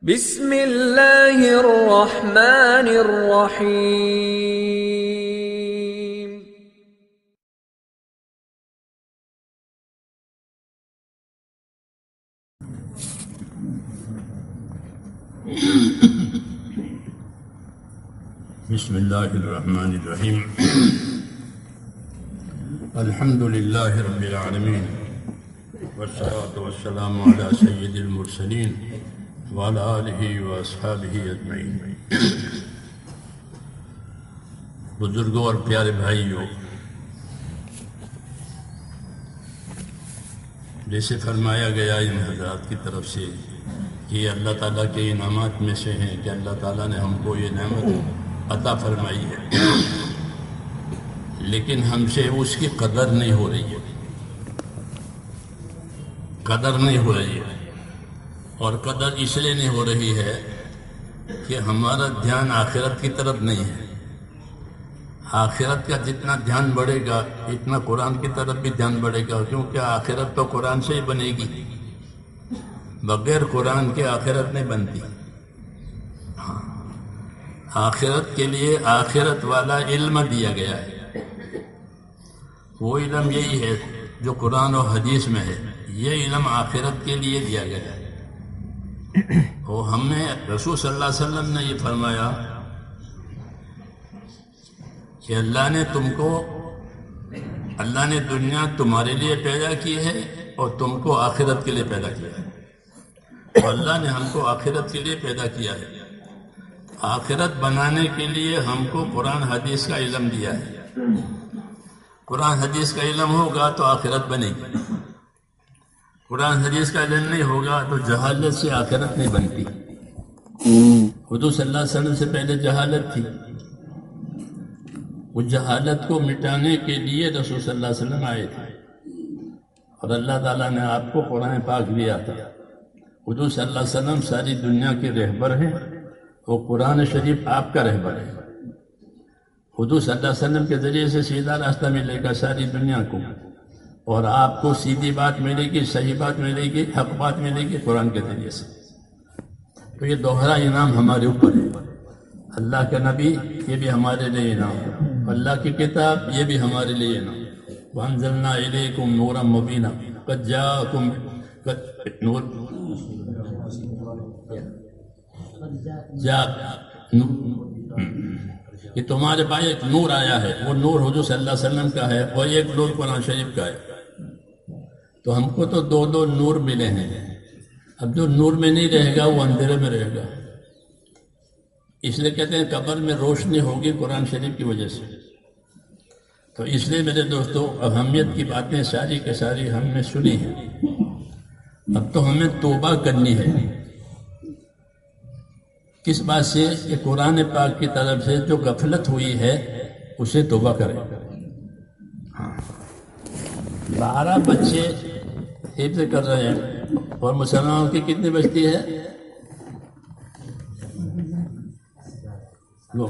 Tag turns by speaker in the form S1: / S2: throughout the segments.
S1: بسم اللہ الرحمن الرحیم۔
S2: بسم اللہ الرحمن الرحیم۔ الحمد للہ رب العالمین والصلاة والسلام علی سید المرسلین وعلی آلہ واصحابہ اجمعین۔ بزرگوں اور پیارے بھائیوں، جیسے فرمایا گیا ان حضرات کی طرف سے کہ یہ اللہ تعالیٰ کے انعامات میں سے ہیں کہ اللہ تعالیٰ نے ہم کو یہ نعمت عطا فرمائی ہے، لیکن ہم سے اس کی قدر نہیں ہو رہی ہے، قدر نہیں ہو رہی ہے۔ اور قدر اس لیے نہیں ہو رہی ہے کہ ہمارا دھیان آخرت کی طرف نہیں ہے۔ آخرت کا جتنا دھیان بڑھے گا اتنا قرآن کی طرف بھی دھیان بڑھے گا، کیونکہ آخرت تو قرآن سے ہی بنے گی، بغیر قرآن کے آخرت نہیں بنتی۔ آخرت کے لیے آخرت والا علم دیا گیا ہے، وہ علم یہی ہے جو قرآن و حدیث میں ہے، یہ علم آخرت کے لیے دیا گیا ہے۔ وہ ہمیں رسول صلی اللہ علیہ وسلم نے یہ فرمایا کہ اللہ نے دنیا تمہارے لیے پیدا کی ہے اور تم کو آخرت کے لیے پیدا کیا ہے، اور اللہ نے ہم کو آخرت کے لیے پیدا کیا ہے۔ آخرت بنانے کے لیے ہم کو قرآن حدیث کا علم دیا ہے۔ قرآن حدیث کا علم ہوگا تو آخرت بنے گی، قرآن حدیث کا علم نہیں ہوگا تو جہالت سے آخرت نہیں بنتی۔ حضور صلی اللہ علیہ وسلم سے پہلے جہالت تھی، اس جہالت کو مٹانے کے لیے رسول صلی اللہ علیہ وسلم آئے تھے، اور اللہ تعالیٰ نے آپ کو قرآن پاک دیا تھا۔ حضور صلی اللہ علیہ وسلم ساری دنیا کے رہبر ہیں، وہ قرآن شریف آپ کا رہبر ہے۔ حضور صلی اللہ علیہ وسلم کے ذریعے سے سیدھا راستہ ملے گا ساری دنیا کو، اور آپ کو سیدھی بات ملے گی، صحیح بات ملے گی، حق بات ملے گی قرآن کے ذریعے سے۔ تو یہ دوہرا انعام ہمارے اوپر ہے۔ اللہ کا نبی یہ بھی ہمارے لیے انعام ہے، اللہ کی کتاب یہ بھی ہمارے لیے انعام ہے۔ وَأَنزَلْنَا إِلَيْكُمْ نُورًا مُبِينًا قَدْ جَاءَكُمْ نور کہ تمہارے پاس ایک نور آیا ہے، وہ نور حضور صلی اللہ علیہ وسلم کا ہے، اور ایک نور قرآن شریف کا ہے۔ تو ہم کو تو دو دو نور ملے ہیں۔ اب جو نور میں نہیں رہے گا وہ اندھیرے میں رہے گا، اس لیے کہتے ہیں قبر میں روشنی ہوگی قرآن شریف کی وجہ سے۔ تو اس لیے میرے دوستو، اہمیت کی باتیں ساری کے ساری ہم نے سنی ہیں، اب تو ہمیں توبہ کرنی ہے۔ کس بات سے؟ کہ قرآن پاک کی طرف سے جو غفلت ہوئی ہے اسے توبہ کریں۔ 12 بچے حفظ کر رہے ہیں، اور مسلمانوں کی کتنی بچتی ہے؟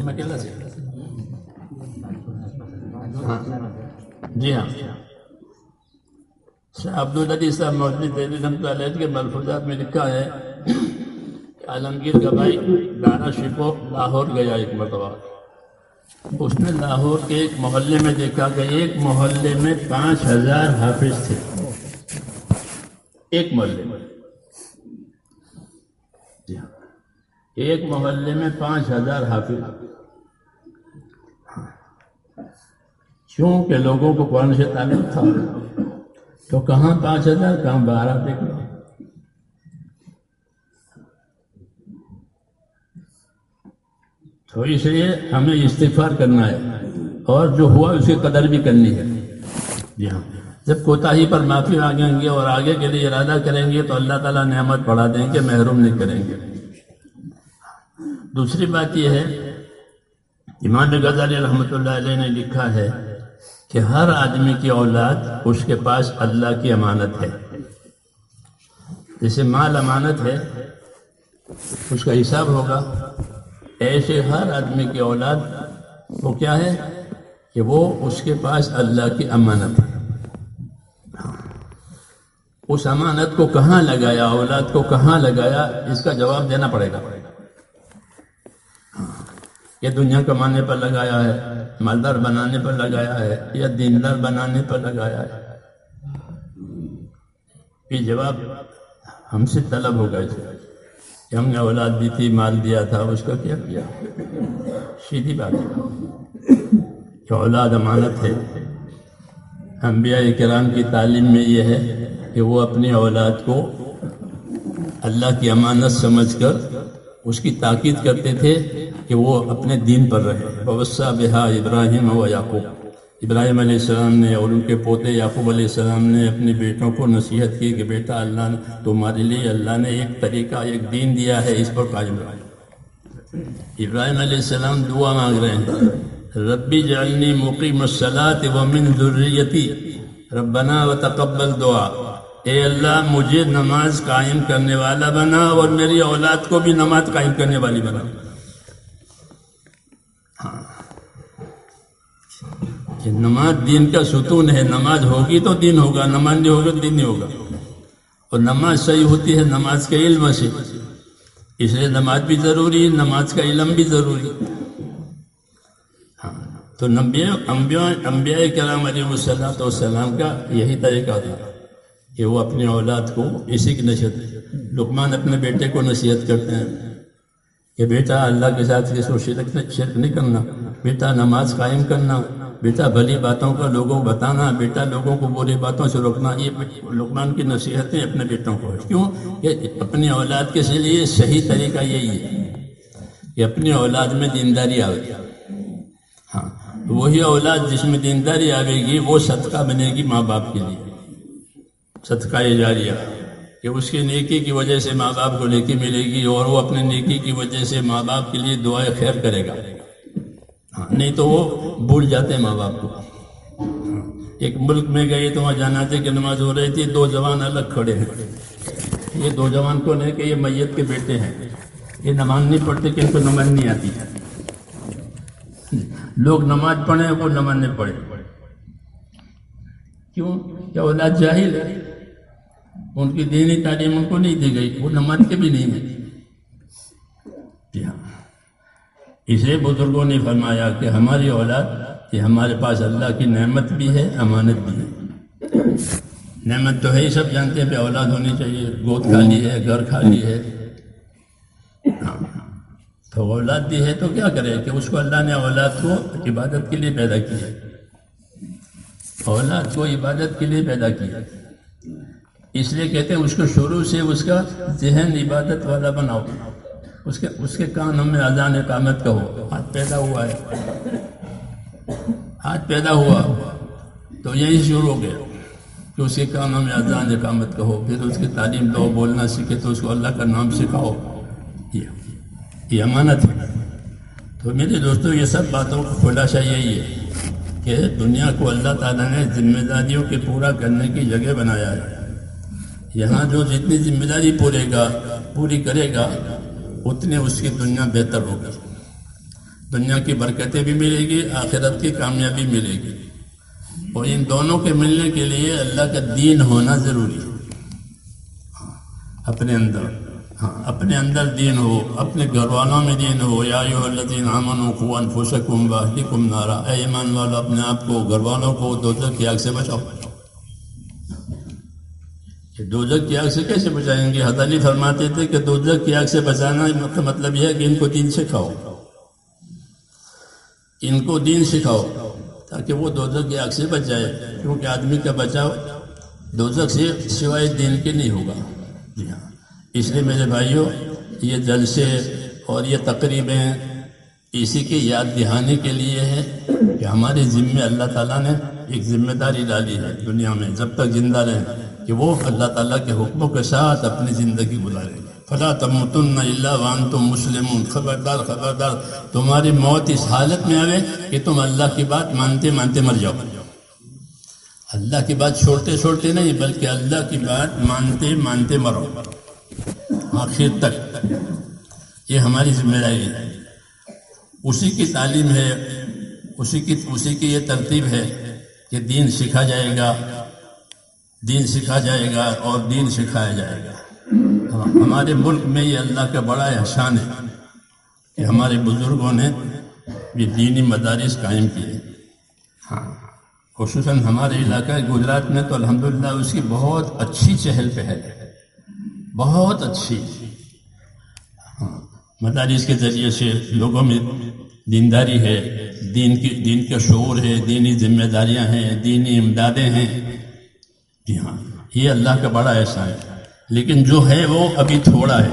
S2: میں کہنا سے جی ہاں، عبدالعزیز صاحب مولوی دہلوی رحمۃ اللہ علیہ کے ملفوظات میں لکھا ہے کہ عالمگیر کا بھائی دانا شکو لاہور گیا ایک مرتبہ، اس نے لاہور کے ایک محلے میں دیکھا کہ ایک محلے میں 5000 حافظ تھے، ایک محلے میں، جی ہاں، ایک محلے میں 5000 حافظ، چونکہ لوگوں کو قرآن سے تعلق تھا تو کہاں 5000 کہاں 12 دیکھ لو۔ تو اس لیے ہمیں استغفار کرنا ہے، اور جو ہوا اس کی قدر بھی کرنی ہے۔ جی ہاں، جب کوتاہی پر معافی مانگیں گے اور آگے کے لیے ارادہ کریں گے تو اللہ تعالیٰ نعمت بڑھا دیں گے، محروم نہیں کریں گے۔ دوسری بات یہ ہے، امام غزالی رحمۃ اللہ علیہ نے لکھا ہے کہ ہر آدمی کی اولاد اس کے پاس اللہ کی امانت ہے، جیسے مال امانت ہے اس کا حساب ہوگا، ایسے ہر آدمی کی اولاد وہ کیا ہے کہ وہ اس کے پاس اللہ کی امانت ہے۔ اس امانت کو کہاں لگایا، اولاد کو کہاں لگایا، اس کا جواب دینا پڑے گا. یہ دنیا کمانے پر لگایا ہے، مالدار بنانے پر لگایا ہے، یا دیندار بنانے پر لگایا ہے؟ یہ جواب ہم سے طلب ہوگا کہ ہم نے اولاد دی تھی، مال دیا تھا، اس کا کیا کیا؟ سیدھی بات ہے کہ اولاد امانت ہے. انبیاء کرام کی تعلیم میں یہ ہے کہ وہ اپنی اولاد کو اللہ کی امانت سمجھ کر اس کی تاکید کرتے تھے کہ وہ اپنے دین پر رہے. ووصّى بها ابراہیم و یعقوب، ابراہیم علیہ السلام نے اور ان کے پوتے یعقوب علیہ السلام نے اپنے بیٹوں کو نصیحت کی کہ بیٹا اللہ نے تمہارے لیے اللہ نے ایک طریقہ، ایک دین دیا ہے، اس پر قائم رہو. ابراہیم علیہ السلام دعا مانگ رہے ہیں، ربی جعلنی مقیم الصلاۃ ومن ذریتی ربنا وتقبل دعا. اے اللہ مجھے نماز قائم کرنے والا بنا اور میری اولاد کو بھی نماز قائم کرنے والی بنا. کہ نماز دین کا ستون ہے، نماز ہوگی تو دین ہوگا، نماز نہیں ہوگا تو دین نہیں ہوگا. اور نماز صحیح ہوتی ہے نماز کے علم سے، اس لیے نماز بھی ضروری ہے، نماز کا علم بھی ضروری. تو انبیاء کرام علیہ السلام کا یہی طریقہ تھا کہ وہ اپنی اولاد کو اسی کی نصیحت. لقمان اپنے بیٹے کو نصیحت کرتے ہیں کہ بیٹا اللہ کے ساتھ کسی کو شرک نہیں کرنا، بیٹا نماز قائم کرنا، بیٹا بھلی باتوں کا لوگوں کو بتانا، بیٹا لوگوں کو بری باتوں سے روکنا. یہ لقمان کی نصیحتیں اپنے بیٹوں کو. کیوں کہ اپنی اولاد کے لیے صحیح طریقہ یہی ہے کہ اپنی اولاد میں دینداری آئے. ہاں، وہی اولاد جس میں دینداری آئے گی وہ صدقہ بنے گی ماں باپ کے لیے، صدقہ جاریہ، کہ اس کی نیکی کی وجہ سے ماں باپ کو نیکی ملے گی اور وہ اپنے نیکی کی وجہ سے ماں باپ کے لیے دعائیں خیر کرے گا. نہیں تو وہ بھول جاتے ہیں ماں باپ کو. ایک ملک میں گئے تو وہاں جنازے کی نماز ہو رہی تھی، دو جوان الگ کھڑے ہیں. یہ دو جوان کون ہے کہ یہ میت کے بیٹے ہیں، یہ نماز نہیں پڑھتے کہ ان کو نماز نہیں آتی. لوگ نماز پڑھیں وہ نماز نہیں پڑھے. کیوں؟ کیا اولاد جاہل ہے، ان کی دینی تعلیم ان کو نہیں دی گئی، وہ نماز کے بھی نہیں ہیں. اسے بزرگوں نے فرمایا کہ ہماری اولاد کہ ہمارے پاس اللہ کی نعمت بھی ہے، امانت بھی ہے. نعمت تو ہے ہی، سب جانتے ہیں کہ اولاد ہونی چاہیے، گود خالی ہے، گھر خالی ہے. تو اولاد بھی ہے تو کیا کرے کہ اس کو اللہ نے اولاد کو عبادت کے لیے پیدا کیا. اولاد کو عبادت کے لیے پیدا کیا، اس لیے کہتے ہیں اس کو شروع سے اس کا ذہن عبادت والا بناؤ. اس کے کانوں میں اذان اقامت کا ہو. آج پیدا ہوا ہے، آج پیدا ہوا تو یہی شروع ہو گیا کہ اس کے کانوں میں اذان اقامت کا ہو. پھر اس کی تعلیم دو، بولنا سیکھے تو اس کو اللہ کا نام سکھاؤ. یہ امانت ہے. تو میرے دوستو، یہ سب باتوں کا خلاصہ یہی ہے کہ دنیا کو اللہ تعالیٰ نے ذمہ داریوں کے پورا کرنے کی جگہ بنایا ہے. یہاں جو جتنی ذمہ داری پوری کرے گا اتنے اس کی دنیا بہتر ہوگی. دنیا کی برکتیں بھی ملے گی، آخرت کی کامیابی ملے گی. اور ان دونوں کے ملنے کے لیے اللہ کا دین ہونا ضروری ہے. اپنے اندر دین ہو، اپنے گھر والوں میں دین ہو. یا ایھا الذین آمنوا قوا انفسکم واہلیکم نارا، اے ایمان والو اپنے آپ کو، گھر والوں کو دوزخ کی آگ سے بچاؤ. دوزخ کی آگ سے کیسے بچائیں گے؟ حضرت علی فرماتے تھے کہ دوزخ کی آگ سے بچانا کا مطلب یہ ہے کہ ان کو دین سکھاؤ، ان کو دین سکھاؤ تاکہ وہ دوزخ کی آگ سے بچ جائے. کیونکہ آدمی کا بچاؤ دوزخ سے سوائے دین کے نہیں ہوگا. جی ہاں، اس لیے میرے بھائیوں، یہ جلسے اور یہ تقریبیں اسی کی یاد دہانی کے لیے ہے کہ ہمارے ذمے اللہ تعالیٰ نے ایک ذمہ داری ڈالی ہے دنیا میں جب تک زندہ رہیں کہ وہ اللہ تعالیٰ کے حکموں کے ساتھ اپنی زندگی گزاریں. فلا تموتن الا وانتم مسلمون. خبردار خبردار، تمہاری موت اس حالت میں آئے کہ تم اللہ کی بات مانتے مانتے مر جاؤ. اللہ کی بات چھوڑتے چھوڑتے نہیں، بلکہ اللہ کی بات مانتے مانتے مرو آخر تک. یہ ہماری ذمہ داری ہے. اسی کی تعلیم ہے، اسی کی یہ ترتیب ہے کہ دین سیکھا جائے گا، دین سکھا جائے گا اور دین سکھایا جائے گا۔ ہمارے ملک میں یہ اللہ کا بڑا احسان ہے کہ ہمارے بزرگوں نے یہ دینی مدارس قائم کیے۔ ہاں، خصوصاً ہمارے علاقہ گجرات میں تو الحمدللہ اس کی بہت اچھی چہل پہل ہے، بہت اچھی۔ مدارس کے ذریعے سے لوگوں میں دینداری ہے، دین کا شعور ہے، دینی ذمہ داریاں ہیں، دینی امدادیں ہیں۔ جی ہاں، یہ اللہ کا بڑا احسان ہے، لیکن جو ہے وہ ابھی تھوڑا ہے۔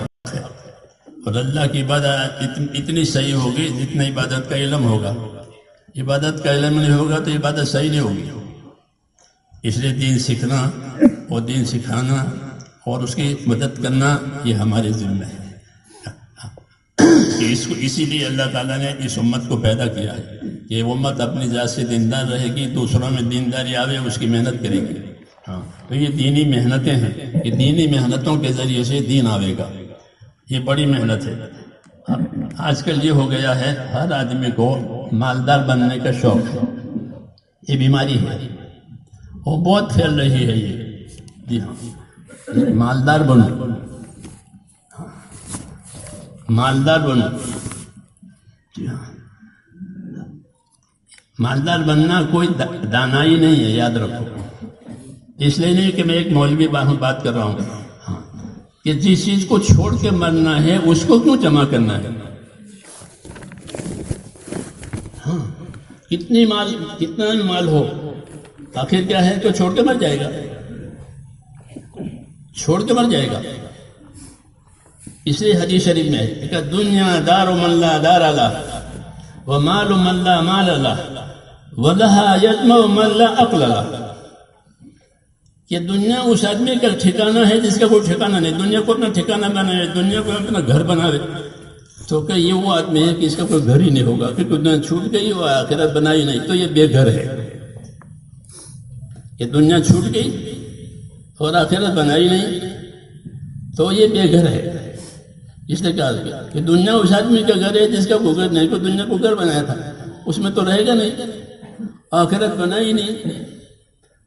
S2: اور اللہ کی عبادت اتنی صحیح ہوگی جتنا عبادت کا علم ہوگا۔ عبادت کا علم نہیں ہوگا تو عبادت صحیح نہیں ہوگی۔ اس لیے دین سیکھنا اور دین سکھانا اور اس کی مدد کرنا یہ ہمارے ذمہ ہے۔ اسی لیے اللہ تعالیٰ نے اس امت کو پیدا کیا ہے کہ امت اپنی ذات سے دیندار رہے گی، دوسروں میں دینداری آوے اس کی محنت کرے گی۔ ہاں، تو یہ دینی محنتیں ہیں، یہ دینی محنتوں کے ذریعے سے دین آوے گا۔ یہ بڑی محنت ہے۔ آج کل یہ ہو گیا ہے ہر آدمی کو مالدار بننے کا شوق ہے، یہ بیماری ہے، وہ بہت پھیل رہی ہے یہ۔ جی ہاں، مالدار بنو، مالدار بنو۔ جی ہاں، مالدار بننا کوئی دانائی نہیں ہے، یاد رکھو۔ اس لیے نہیں کہ میں ایک مولوی بات کر رہا ہوں کہ جس چیز کو چھوڑ کے مرنا ہے اس کو کیوں جمع کرنا ہے؟ ہاں، کتنا مال ہو، آخر کیا ہے کہ چھوڑ کے مر جائے گا، چھوڑ کے مر جائے گا۔ اس لیے حدیث شریف میں ہے کہ دنیا دار من لا دار لہ ومال من لا مال لہ ولہا یطمع من لا عقل لہ، کہ دنیا اس آدمی کا ٹھکانہ ہے جس کا کوئی ٹھکانہ نہیں۔ دنیا کو اپنا ٹھکانہ بنائے، دنیا کو اپنا گھر بناوے، تو کہ یہ وہ آدمی ہے کہ اس کا کوئی گھر ہی نہیں ہوگا، کہ دنیا چھوٹ گئی اور آخرت بنائی نہیں، تو یہ بے گھر ہے۔ کہ دنیا چھوٹ گئی اور آخرت بنائی نہیں تو یہ بے گھر ہے۔ اس نے کہا کہ دنیا اس آدمی کا گھر ہے جس کا کوئی گھر نہیں، کوئی دنیا کو گھر بنایا تھا اس میں تو رہے گا نہیں، آخرت بنائی نہیں۔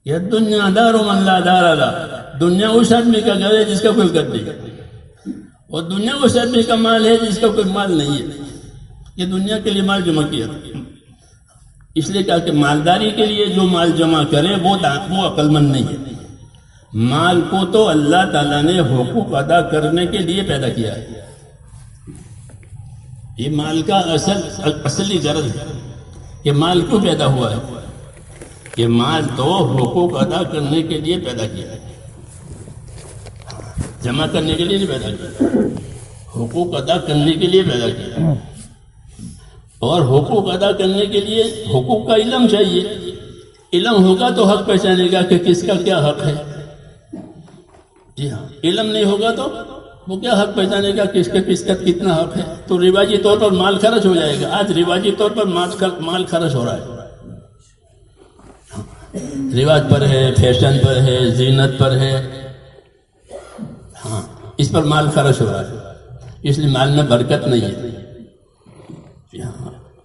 S2: یہ دنیا دار من لا دار لہ، دنیا اس آدمی کا گھر ہے جس کا کوئی گھر نہیں، اور دنیا اس آدمی کا مال ہے جس کا کوئی مال نہیں ہے۔ یہ دنیا کے لیے مال جمع کیا، اس لیے کہا کہ مالداری کے لیے جو مال جمع کرے وہ عقل مند نہیں ہے۔ مال کو تو اللہ تعالیٰ نے حقوق ادا کرنے کے لیے پیدا کیا ہے، یہ مال کا اصلی غرض ہے کہ مال کیوں پیدا ہوا ہے، کہ مال تو حقوق ادا کرنے کے لیے پیدا کیا ہے، جمع کرنے کے لیے نہیں پیدا کیا، حقوق ادا کرنے کے لیے پیدا کیا۔ اور حقوق ادا کرنے کے لیے حقوق کا علم چاہیے، علم ہوگا تو حق پہچانے گا کہ کس کا کیا حق ہے۔ جی ہاں، علم نہیں ہوگا تو وہ کیا حق پہچانے گا کس کا کتنا حق ہے۔ تو رواجی طور پر مال خرچ ہو جائے گا۔ آج رواجی طور پر مال خرچ ہو رہا ہے، رواج پر ہے، فیشن پر ہے، زینت پر ہے، ہاں اس پر مال خرچ ہو رہا ہے، اس لیے مال میں برکت نہیں ہے۔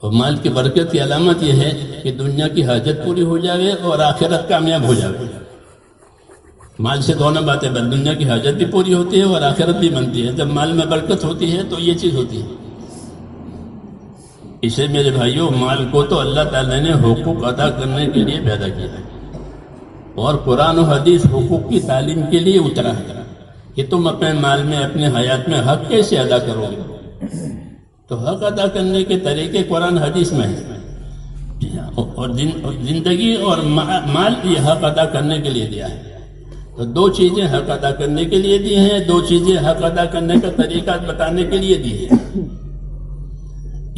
S2: اور مال کی برکت کی علامت یہ ہے کہ دنیا کی حاجت پوری ہو جائے اور آخرت کامیاب ہو جائے۔ مال سے دونوں باتیں بن، دنیا کی حاجت بھی پوری ہوتی ہے اور آخرت بھی بنتی ہے۔ جب مال میں برکت ہوتی ہے تو یہ چیز ہوتی ہے۔ اسے میرے بھائیوں، مال کو تو اللہ تعالیٰ نے حقوق ادا کرنے کے لیے پیدا کیا ہے، اور قرآن و حدیث حقوق کی تعلیم کے لیے اترا ہے کہ تم اپنے مال میں، اپنے حیات میں حق کیسے ادا کرو گے۔ تو حق ادا کرنے کے طریقے قرآن حدیث میں ہیں، اور زندگی اور مال یہ حق ادا کرنے کے لیے دیا ہے۔ تو دو چیزیں حق ادا کرنے کے لیے دی ہیں، دو چیزیں حق ادا کرنے کا طریقہ بتانے کے لیے دی ہیں۔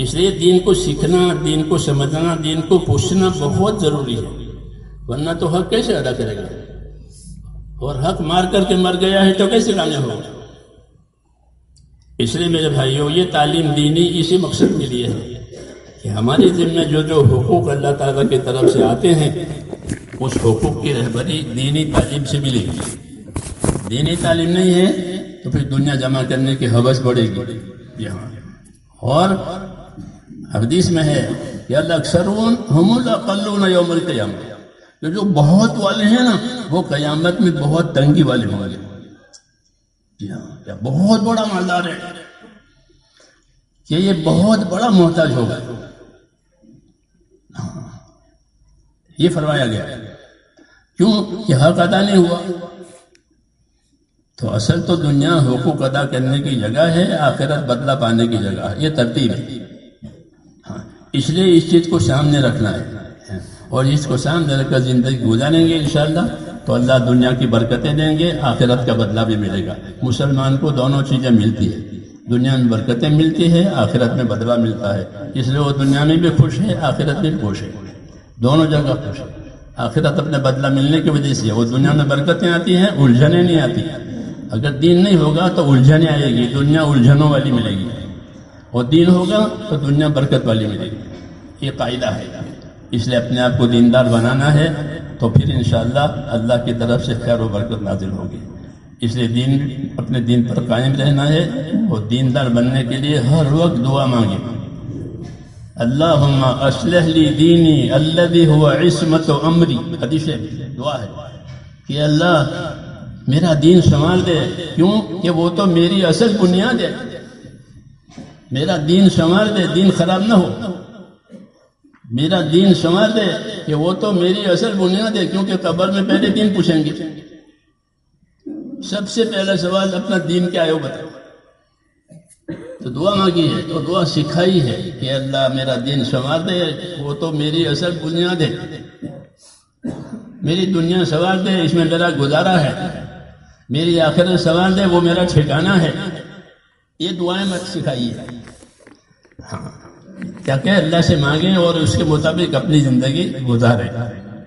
S2: اس لیے دین کو سیکھنا، دین کو سمجھنا، دین کو پوچھنا بہت ضروری ہے، ورنہ تو حق کیسے ادا کرے گا؟ اور حق مار کر کے مر گیا ہے تو کیسے کامیاب ہوگا؟ اس لیے میرے بھائیوں، یہ تعلیم دینی اسی مقصد کے لیے ہے کہ ہمارے ذمہ جو حقوق اللہ تعالیٰ کی طرف سے آتے ہیں اس حقوق کی رہبری دینی تعلیم سے ملے گی۔ دینی تعلیم نہیں ہے تو پھر دنیا جمع کرنے کی ہوس بڑھے گی یہاں۔ اور حدیث میں ہے کہ الاکثرون ہم الاقلون یوم القیامہ، تو جو بہت والے ہیں نا وہ قیامت میں بہت تنگی والے ہوں گے. جی ہاں، کیا بہت بڑا مالدار ہے کہ یہ بہت بڑا محتاج ہوگا. یہ فرمایا گیا. کیوں کہ حق ادا نہیں ہوا. تو اصل تو دنیا حقوق ادا کرنے کی جگہ ہے، آخرت بدلہ پانے کی جگہ ہے. یہ ترتیب ہے. ہاں، اس لیے اس چیز کو سامنے رکھنا ہے، اور اس کو سامنے رکھ کر زندگی گزاریں گے انشاءاللہ تو اللہ دنیا کی برکتیں دیں گے، آخرت کا بدلہ بھی ملے گا. مسلمان کو دونوں چیزیں ملتی ہے، دنیا میں برکتیں ملتی ہے، آخرت میں بدلہ ملتا ہے. اس لیے وہ دنیا میں بھی خوش ہے، آخرت میں بھی خوش ہے، دونوں جگہ خوش ہے. آخرت اپنے بدلہ ملنے کی وجہ سے، وہ دنیا میں برکتیں آتی ہیں، الجھنیں نہیں آتی. اگر دین نہیں ہوگا تو الجھنیں آئے گی، دنیا الجھنوں والی ملے گی، اور دین ہوگا تو دنیا برکت والی ملے گی. یہ قاعدہ ہے. اس لیے اپنے آپ کو دیندار بنانا ہے تو پھر انشاءاللہ اللہ کی طرف سے خیر و برکت نازل ہوگی. اس لیے اپنے دین پر قائم رہنا ہے، اور دیندار بننے کے لیے ہر وقت دعا مانگے. اللہم اصلح لی دینی الذی هو عصمت امری. حدیث دعا ہے کہ اللہ میرا دین سنبھال دے. کیوں کہ وہ تو میری اصل بنیاد ہے. میرا دین سنبھال دے، دین خراب نہ ہو. میرا دین سنبھال دے کہ وہ تو میری اصل بنیاد ہے. کیونکہ قبر میں پہلے دین پوچھیں گے. سب سے پہلا سوال اپنا دین کیا ہے وہ بتاؤ. تو دعا مانگی ہے، تو دعا سکھائی ہے کہ اللہ میرا دین سنوار دے، وہ تو میری اصل بنیاد ہے. میری دنیا سنوار دے، اس میں میرا گزارا ہے. میری آخرت سنوار دے، وہ میرا ٹھکانہ ہے. یہ دعائیں مت سکھائی ہے. ہاں، کیا کہ اللہ سے مانگیں اور اس کے مطابق اپنی زندگی گزاریں.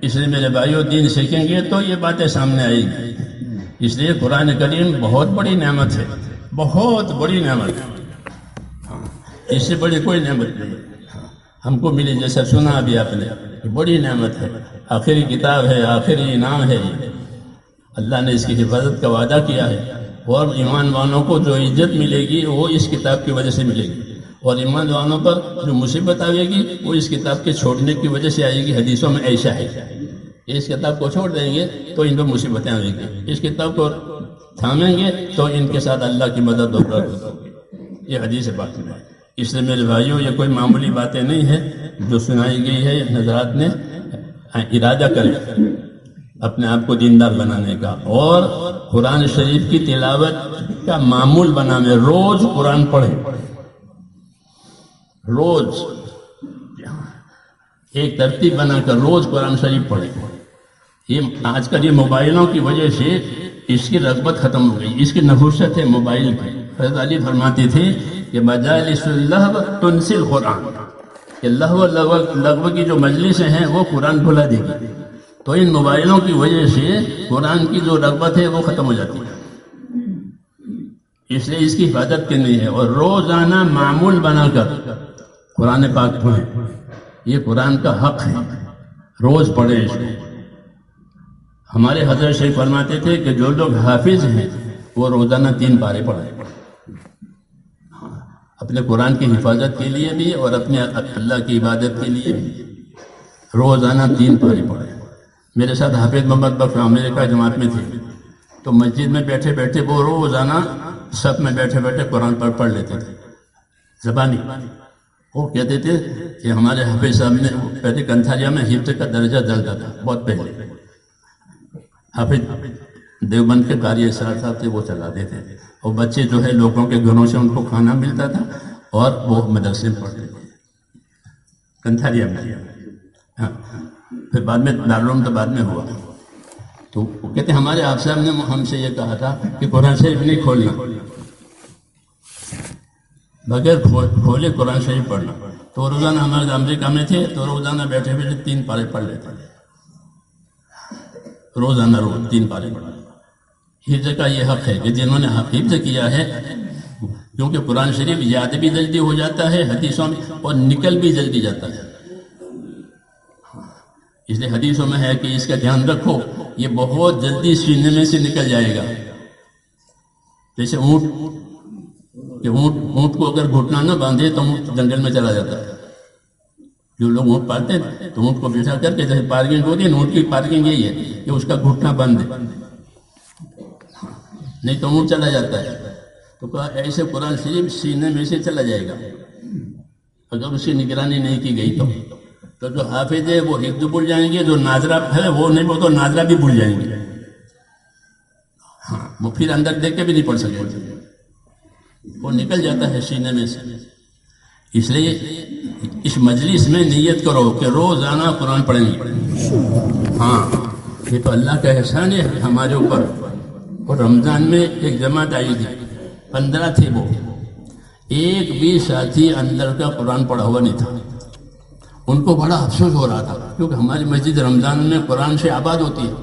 S2: اس لیے میرے بھائیوں دین سیکھیں گے تو یہ باتیں سامنے آئیں گی. اس لیے قرآن کریم بہت بڑی نعمت ہے، بہت بڑی نعمت ہے. اس سے بڑی کوئی نعمت نہیں ہم کو ملی. جیسا سنا ابھی آپ نے، بڑی نعمت ہے، آخری کتاب ہے، آخری انعام ہے. اللہ نے اس کی حفاظت کا وعدہ کیا ہے، اور ایمان والوں کو جو عزت ملے گی وہ اس کتاب کی وجہ سے ملے گی، اور ایمان والوں پر جو مصیبت آئے گی وہ اس کتاب کے چھوڑنے کی وجہ سے آئے گی. حدیثوں میں ایسا ہے، اس کتاب کو چھوڑ دیں گے تو ان پر مصیبتیں آئیں گی، اس کتاب کو تھامیں گے تو ان کے ساتھ اللہ کی مدد اور برکت ہوگی. یہ حدیث بات ہے. اس لیے میرے بھائیوں یہ کوئی معمولی باتیں نہیں ہیں جو سنائی گئی ہے. حضرات نے ارادہ کریں اپنے آپ کو دیندار بنانے کا، اور قرآن شریف کی تلاوت کا معمول بنانے. روز قرآن پڑھیں، روز ایک ترتیب بنا کر روز قرآن شریف پڑھیں. یہ آج کل یہ موبائلوں کی وجہ سے اس کی رغبت ختم ہو گئی، اس کی نحوست ہے موبائل کی. حضرت علی فرماتے تھے کہ مجالس اللہو تنسی القرآن، کہ لہو لغو کی جو مجلسیں ہیں وہ قرآن بھلا دے گی. تو ان موبائلوں کی وجہ سے قرآن کی جو رغبت ہے وہ ختم ہو جاتی ہے. اس لیے اس کی حفاظت کرنی ہے، اور روزانہ معمول بنا کر قرآن پاک پڑھیں. یہ قرآن کا حق ہے، روز پڑھیں اس کو. ہمارے حضرت شریف فرماتے تھے کہ جو لوگ حافظ ہیں وہ روزانہ 3 پارے پڑھیں، اپنے قرآن کی حفاظت کے لیے بھی اور اپنے اللہ کی عبادت کے لیے بھی. روزانہ 3 پارے پڑھیں. میرے ساتھ حافظ محمد بخش امریکہ جماعت میں تھے، تو مسجد میں بیٹھے بیٹھے وہ روزانہ سب میں بیٹھے بیٹھے قرآن پڑھ لیتے تھے زبانی. وہ کہتے تھے کہ ہمارے حافظ صاحب نے پہلے کنتھاریا میں حفظ کا درجہ چلتا تھا بہت پہلے. حافظ دیوبند کے قاری اسرار صاحب تھے، وہ چلاتے تھے، اور بچے جو ہے لوگوں کے گھروں سے ان کو کھانا ملتا تھا اور وہ مدرسے میں پڑھتے تھے کنتھاریا میں. ہاں، پھر بعد میں دارالعلوم تو بعد میں ہوا. تو وہ کہتے ہیں ہمارے آپ صاحب نے ہم سے یہ کہا تھا کہ قرآن شریف نہیں کھولنا، بغیر کھولے قرآن شریف پڑھنا. تو روزانہ ہمارے امریکہ میں تھے تو روزانہ بیٹھے بیٹھے 3 پارے پڑھ لیتے تھے. روزانہ 3 پارے پڑھنا. حفظ کا یہ حق ہے کہ جنہوں نے حفظ کیا ہے، کیونکہ قرآن شریف یاد بھی جلدی ہو جاتا ہے حدیثوں میں، اور نکل بھی جلدی جاتا ہے. اس لیے حدیثوں میں ہے کہ اس کا دھیان رکھو، یہ بہت جلدی سینے میں سے نکل جائے گا. جیسے اونٹ کو اگر گھٹنا نہ باندھے تو اونٹ جنگل میں چلا جاتا ہے. جو لوگ اونٹ پالتے ہیں تو اونٹ کو بٹھا کر کے جیسے پارکنگ ہوتی ہے، اونٹ کی پارکنگ یہی ہے کہ اس کا گھٹنا بند ہے، نہیں تو اونٹ چلا جاتا ہے. تو کہا ایسے قرآن شریف سینے میں سے چلا جائے گا اگر اس کی نگرانی نہیں کی گئی. تو جو حافظ ہے وہ حفظ بھول جائیں گے، جو ناظرہ ہے وہ نہیں، وہ تو ناظرہ بھی بھول جائیں گے. ہاں وہ پھر اندر دیکھ کے بھی نہیں پڑھ سکے، وہ نکل جاتا ہے سینے میں سے. اس لیے اس مجلس میں نیت کرو کہ روزانہ قرآن پڑھیں گے. ہاں یہ تو اللہ کا احسان ہے ہمارے اوپر. اور رمضان میں ایک جماعت آئی تھی، 15 تھے وہ، ایک بھی ساتھی اندر کا قرآن پڑھا ہوا نہیں تھا. ان کو بڑا افسوس ہو رہا تھا کیونکہ ہماری مسجد رمضان میں قرآن سے آباد ہوتی ہے،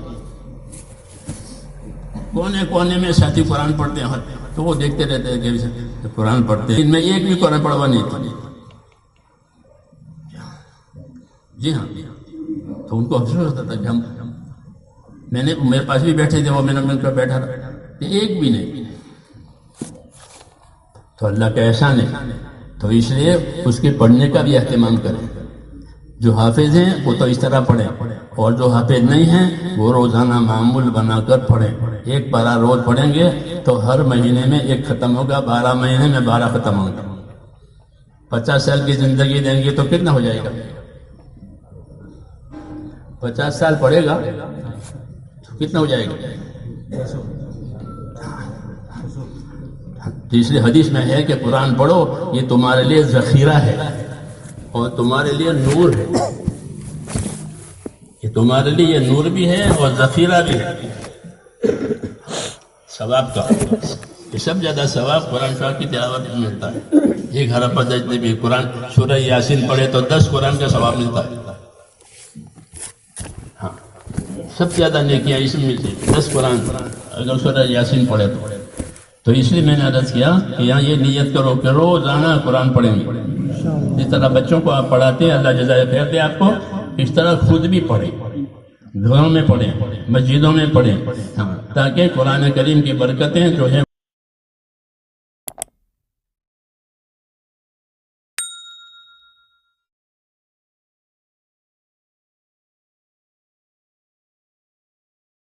S2: کونے کونے میں ساتھی قرآن پڑھتے ہیں، تو وہ دیکھتے رہتے ہیں کہ قرآن پڑھتے ہیں، ان میں ایک بھی قرآن پڑھا ہوا نہیں تھا. جی ہاں. تو ان کو افسوس ہوتا تھا کہ میرے پاس بھی بیٹھے تھے، وہ میں نے بیٹھا رہا، ایک بھی نہیں. تو اللہ کا احسان ہے. تو اس لیے اس کے پڑھنے کا بھی اہتمام کریں. جو حافظ ہیں وہ تو اس طرح پڑھیں، اور جو حافظ نہیں ہیں وہ روزانہ معمول بنا کر پڑھیں. ایک پارہ روز پڑھیں گے تو ہر مہینے میں ایک ختم ہوگا، 12 مہینے میں 12 ختم ہوگا. 50 سال کی زندگی دیں گے تو کتنا ہو جائے گا؟ 50 سال پڑھے گا تو کتنا ہو جائے گا؟ تیسری حدیث میں ہے کہ قرآن پڑھو، یہ تمہارے لیے ذخیرہ ہے اور تمہارے لیے نور ہے. یہ تمہارے لیے یہ نور بھی ہے اور ذخیرہ بھی ہے ثواب کا. یہ سب زیادہ ثواب قرآن شاہ کی تلاوت میں ملتا ہے. ایک حرف پر بھی قرآن سورہ یاسین پڑھے تو 10 قرآن کا ثواب ملتا ہے. ہاں سب سے زیادہ نیکیاں اس میں ملتی ہے 10 قرآن اگر سورہ یاسین پڑھے تو اس لیے میں نے عرض کیا کہ یہاں یہ نیت کرو کہ روزانہ قرآن پڑھیں گے. جس طرح بچوں کو آپ پڑھاتے ہیں اللہ جزائے خیر دے آپ کو، اس طرح خود بھی پڑھیں، گھروں میں پڑھیں، مسجدوں میں پڑھیں، تاکہ قرآن کریم کی برکتیں جو ہیں